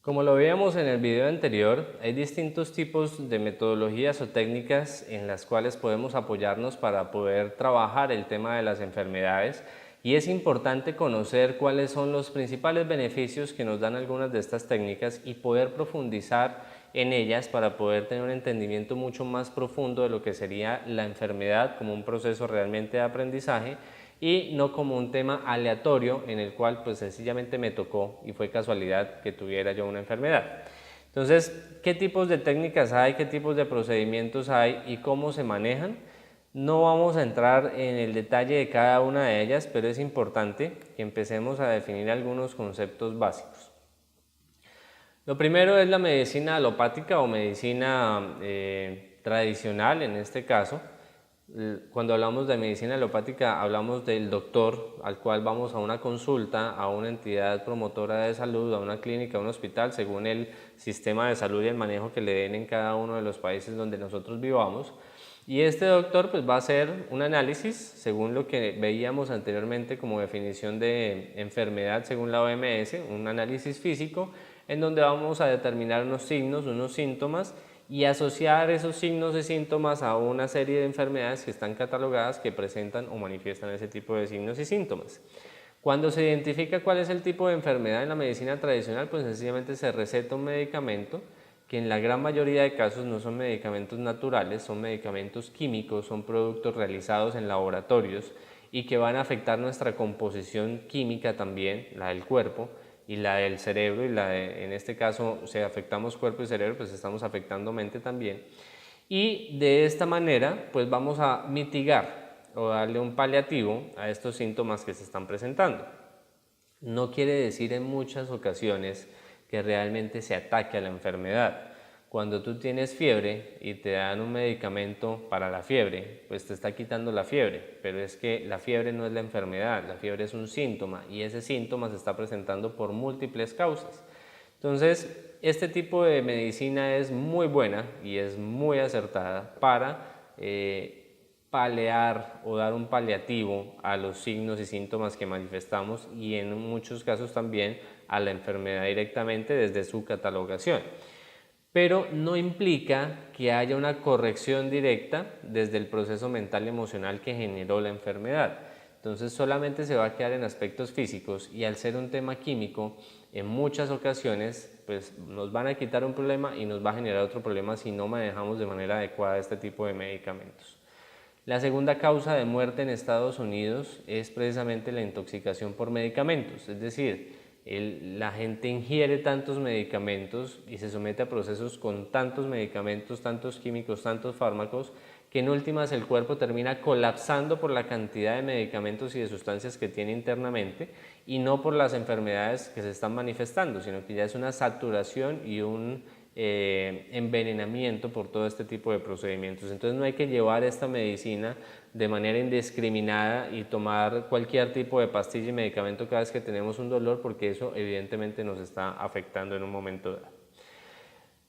Como lo veíamos en el video anterior, hay distintos tipos de metodologías o técnicas en las cuales podemos apoyarnos para poder trabajar el tema de las enfermedades, y es importante conocer cuáles son los principales beneficios que nos dan algunas de estas técnicas y poder profundizar en ellas para poder tener un entendimiento mucho más profundo de lo que sería la enfermedad como un proceso realmente de aprendizaje y no como un tema aleatorio en el cual pues sencillamente me tocó y fue casualidad que tuviera yo una enfermedad. Entonces, ¿qué tipos de técnicas hay? ¿Qué tipos de procedimientos hay? ¿Y cómo se manejan? No vamos a entrar en el detalle de cada una de ellas, pero es importante que empecemos a definir algunos conceptos básicos. Lo primero es la medicina alopática o medicina tradicional en este caso. Cuando hablamos de medicina alopática hablamos del doctor al cual vamos a una consulta, a una entidad promotora de salud, a una clínica, a un hospital, según el sistema de salud y el manejo que le den en cada uno de los países donde nosotros vivamos. Y este doctor pues va a hacer un análisis según lo que veíamos anteriormente como definición de enfermedad según la OMS, un análisis físico en donde vamos a determinar unos signos, unos síntomas y asociar esos signos y síntomas a una serie de enfermedades que están catalogadas que presentan o manifiestan ese tipo de signos y síntomas. Cuando se identifica cuál es el tipo de enfermedad en la medicina tradicional, pues sencillamente se receta un medicamento que en la gran mayoría de casos no son medicamentos naturales, son medicamentos químicos, son productos realizados en laboratorios y que van a afectar nuestra composición química también, la del cuerpo, y la del cerebro, y en este caso, si afectamos cuerpo y cerebro, pues estamos afectando mente también. Y de esta manera, pues vamos a mitigar o darle un paliativo a estos síntomas que se están presentando. No quiere decir en muchas ocasiones que realmente se ataque a la enfermedad. Cuando tú tienes fiebre y te dan un medicamento para la fiebre, pues te está quitando la fiebre, pero es que la fiebre no es la enfermedad, la fiebre es un síntoma y ese síntoma se está presentando por múltiples causas. Entonces, este tipo de medicina es muy buena y es muy acertada para paliar o dar un paliativo a los signos y síntomas que manifestamos y en muchos casos también a la enfermedad directamente desde su catalogación. Pero no implica que haya una corrección directa desde el proceso mental y emocional que generó la enfermedad. Entonces solamente se va a quedar en aspectos físicos y al ser un tema químico, en muchas ocasiones pues nos van a quitar un problema y nos va a generar otro problema si no manejamos de manera adecuada este tipo de medicamentos. La segunda causa de muerte en Estados Unidos es precisamente la intoxicación por medicamentos, es decir, la gente ingiere tantos medicamentos y se somete a procesos con tantos medicamentos, tantos químicos, tantos fármacos, que en últimas el cuerpo termina colapsando por la cantidad de medicamentos y de sustancias que tiene internamente y no por las enfermedades que se están manifestando, sino que ya es una saturación y un envenenamiento por todo este tipo de procedimientos. Entonces no hay que llevar esta medicina de manera indiscriminada y tomar cualquier tipo de pastilla y medicamento cada vez que tenemos un dolor, porque eso evidentemente nos está afectando en un momento dado.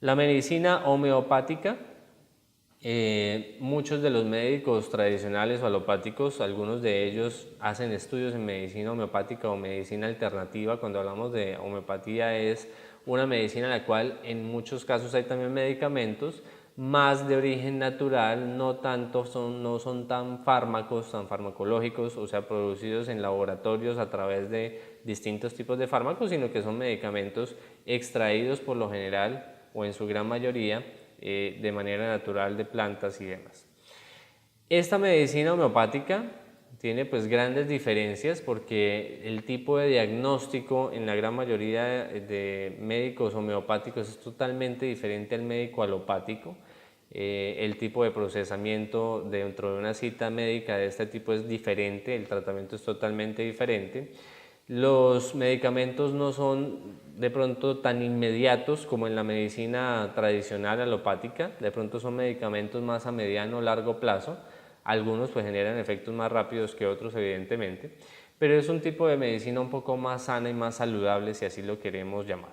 La medicina homeopática, muchos de los médicos tradicionales o alopáticos, algunos de ellos hacen estudios en medicina homeopática o medicina alternativa. Cuando hablamos de homeopatía es una medicina en la cual en muchos casos hay también medicamentos más de origen natural, no son tan fármacos, tan farmacológicos, o sea, producidos en laboratorios a través de distintos tipos de fármacos, sino que son medicamentos extraídos por lo general o en su gran mayoría de manera natural de plantas y demás. Esta medicina homeopática tiene pues grandes diferencias porque el tipo de diagnóstico en la gran mayoría de médicos homeopáticos es totalmente diferente al médico alopático. El tipo de procesamiento dentro de una cita médica de este tipo es diferente, el tratamiento es totalmente diferente. Los medicamentos no son de pronto tan inmediatos como en la medicina tradicional alopática, de pronto son medicamentos más a mediano o largo plazo, algunos pues generan efectos más rápidos que otros evidentemente, pero es un tipo de medicina un poco más sana y más saludable si así lo queremos llamar.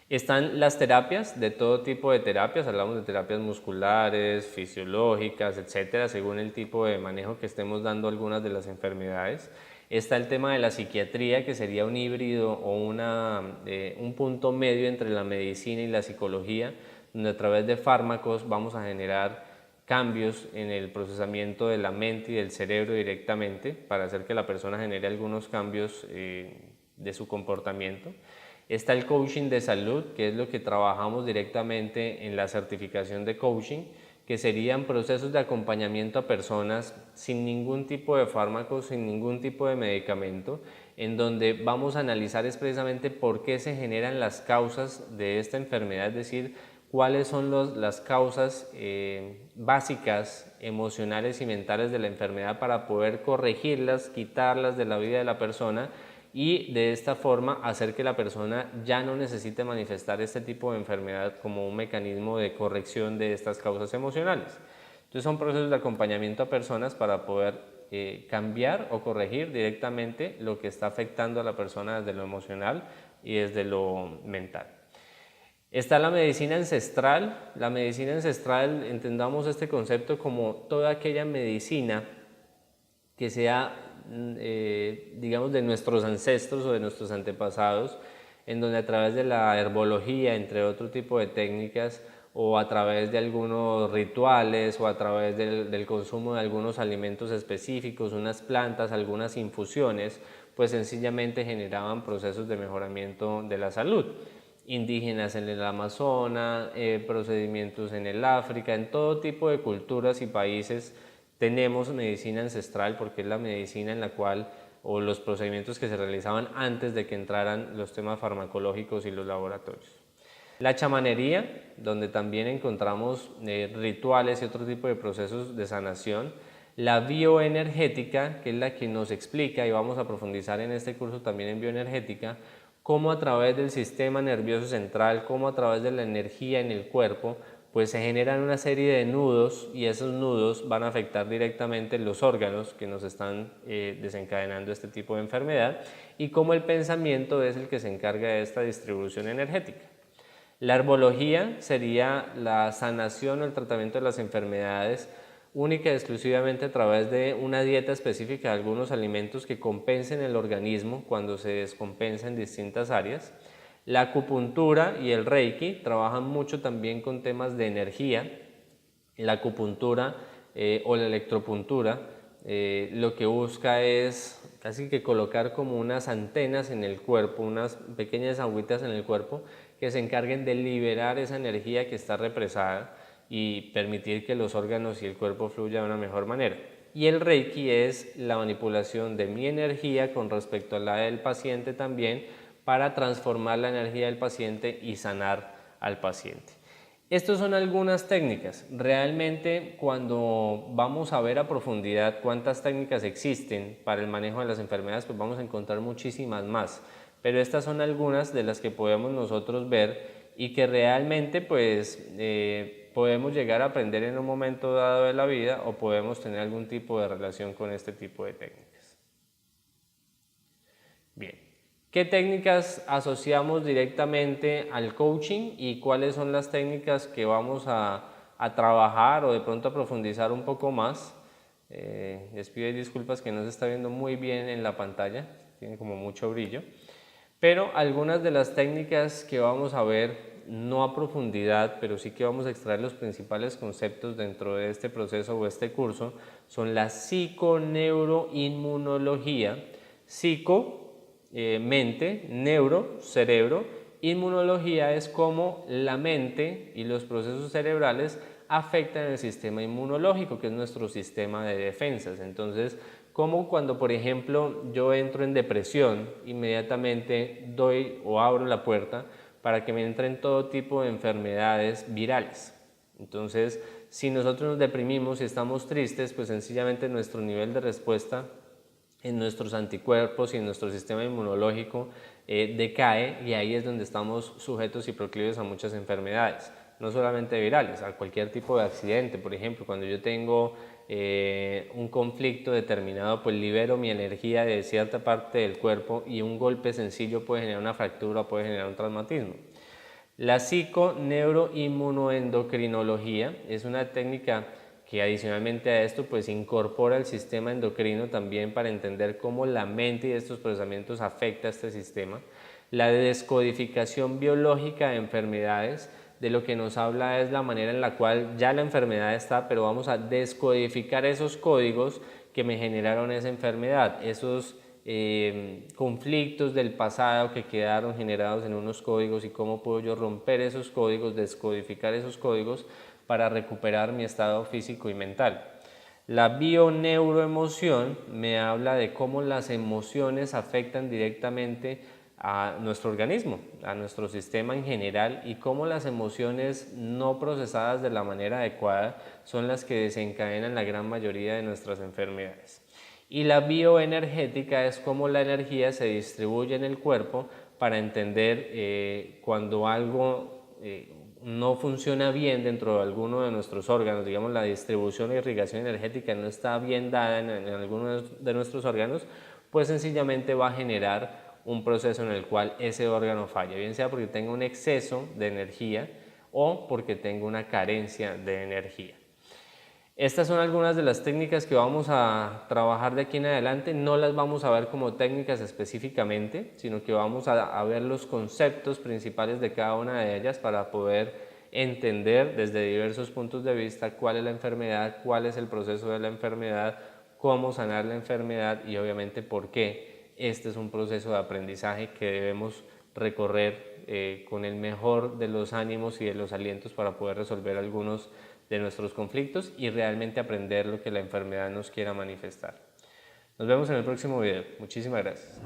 Están las terapias, de todo tipo de terapias, hablamos de terapias musculares, fisiológicas, etcétera, según el tipo de manejo que estemos dando a algunas de las enfermedades. Está el tema de la psiquiatría, que sería un híbrido o un punto medio entre la medicina y la psicología, donde a través de fármacos vamos a generar cambios en el procesamiento de la mente y del cerebro directamente para hacer que la persona genere algunos cambios de su comportamiento. Está el coaching de salud, que es lo que trabajamos directamente en la certificación de coaching, que serían procesos de acompañamiento a personas sin ningún tipo de fármaco, sin ningún tipo de medicamento, en donde vamos a analizar precisamente por qué se generan las causas de esta enfermedad, es decir, cuáles son las causas básicas, emocionales y mentales de la enfermedad para poder corregirlas, quitarlas de la vida de la persona y de esta forma hacer que la persona ya no necesite manifestar este tipo de enfermedad como un mecanismo de corrección de estas causas emocionales. Entonces son procesos de acompañamiento a personas para poder cambiar o corregir directamente lo que está afectando a la persona desde lo emocional y desde lo mental. Está la medicina ancestral. La medicina ancestral, entendamos este concepto como toda aquella medicina que sea, digamos, de nuestros ancestros o de nuestros antepasados, en donde a través de la herbología, entre otro tipo de técnicas, o a través de algunos rituales, o a través del consumo de algunos alimentos específicos, unas plantas, algunas infusiones, pues sencillamente generaban procesos de mejoramiento de la salud. Indígenas en el Amazonas, procedimientos en el África, en todo tipo de culturas y países tenemos medicina ancestral, porque es la medicina en la cual, o los procedimientos que se realizaban antes de que entraran los temas farmacológicos y los laboratorios. La chamanería, donde también encontramos rituales y otro tipo de procesos de sanación. La bioenergética, que es la que nos explica, y vamos a profundizar en este curso también en bioenergética, cómo a través del sistema nervioso central, cómo a través de la energía en el cuerpo, pues se generan una serie de nudos y esos nudos van a afectar directamente los órganos que nos están desencadenando este tipo de enfermedad y cómo el pensamiento es el que se encarga de esta distribución energética. La herbología sería la sanación o el tratamiento de las enfermedades única y exclusivamente a través de una dieta específica de algunos alimentos que compensen el organismo cuando se descompensa en distintas áreas. La acupuntura y el reiki trabajan mucho también con temas de energía. La acupuntura o la electropuntura lo que busca es casi que colocar como unas antenas en el cuerpo, unas pequeñas agüitas en el cuerpo que se encarguen de liberar esa energía que está represada y permitir que los órganos y el cuerpo fluya de una mejor manera. Y el Reiki es la manipulación de mi energía con respecto a la del paciente también para transformar la energía del paciente y sanar al paciente. Estas son algunas técnicas. Realmente cuando vamos a ver a profundidad cuántas técnicas existen para el manejo de las enfermedades, pues vamos a encontrar muchísimas más. Pero estas son algunas de las que podemos nosotros ver y que realmente pues podemos llegar a aprender en un momento dado de la vida o podemos tener algún tipo de relación con este tipo de técnicas. Bien, ¿qué técnicas asociamos directamente al coaching y cuáles son las técnicas que vamos a trabajar o de pronto a profundizar un poco más? Les pido disculpas que no se está viendo muy bien en la pantalla, tiene como mucho brillo. Pero algunas de las técnicas que vamos a ver, no a profundidad, pero sí que vamos a extraer los principales conceptos dentro de este proceso o este curso, son la psiconeuroinmunología. Psico, mente, neuro, cerebro. Inmunología es cómo la mente y los procesos cerebrales afectan el sistema inmunológico, que es nuestro sistema de defensas. Entonces, como cuando, por ejemplo, yo entro en depresión, inmediatamente doy o abro la puerta para que me entren todo tipo de enfermedades virales. Entonces, si nosotros nos deprimimos y estamos tristes, pues sencillamente nuestro nivel de respuesta en nuestros anticuerpos y en nuestro sistema inmunológico decae y ahí es donde estamos sujetos y proclives a muchas enfermedades, no solamente virales, a cualquier tipo de accidente. Por ejemplo, cuando yo tengo un conflicto determinado, pues libero mi energía de cierta parte del cuerpo y un golpe sencillo puede generar una fractura, puede generar un traumatismo. La psiconeuroinmunoendocrinología es una técnica que adicionalmente a esto pues incorpora el sistema endocrino también para entender cómo la mente y estos procesamientos afecta a este sistema. La descodificación biológica de enfermedades, de lo que nos habla es la manera en la cual ya la enfermedad está, pero vamos a descodificar esos códigos que me generaron esa enfermedad, esos conflictos del pasado que quedaron generados en unos códigos y cómo puedo yo romper esos códigos, descodificar esos códigos para recuperar mi estado físico y mental. La bioneuroemoción me habla de cómo las emociones afectan directamente a nuestro organismo, a nuestro sistema en general, y cómo las emociones no procesadas de la manera adecuada son las que desencadenan la gran mayoría de nuestras enfermedades. Y la bioenergética es cómo la energía se distribuye en el cuerpo para entender cuando algo no funciona bien dentro de alguno de nuestros órganos, digamos la distribución e irrigación energética no está bien dada en alguno de nuestros órganos, pues sencillamente va a generar un proceso en el cual ese órgano falla, bien sea porque tenga un exceso de energía o porque tenga una carencia de energía. Estas son algunas de las técnicas que vamos a trabajar de aquí en adelante. No las vamos a ver como técnicas específicamente, sino que vamos a ver los conceptos principales de cada una de ellas para poder entender desde diversos puntos de vista cuál es la enfermedad, cuál es el proceso de la enfermedad, cómo sanar la enfermedad y obviamente por qué este es un proceso de aprendizaje que debemos recorrer con el mejor de los ánimos y de los alientos para poder resolver algunos de nuestros conflictos y realmente aprender lo que la enfermedad nos quiera manifestar. Nos vemos en el próximo video. Muchísimas gracias.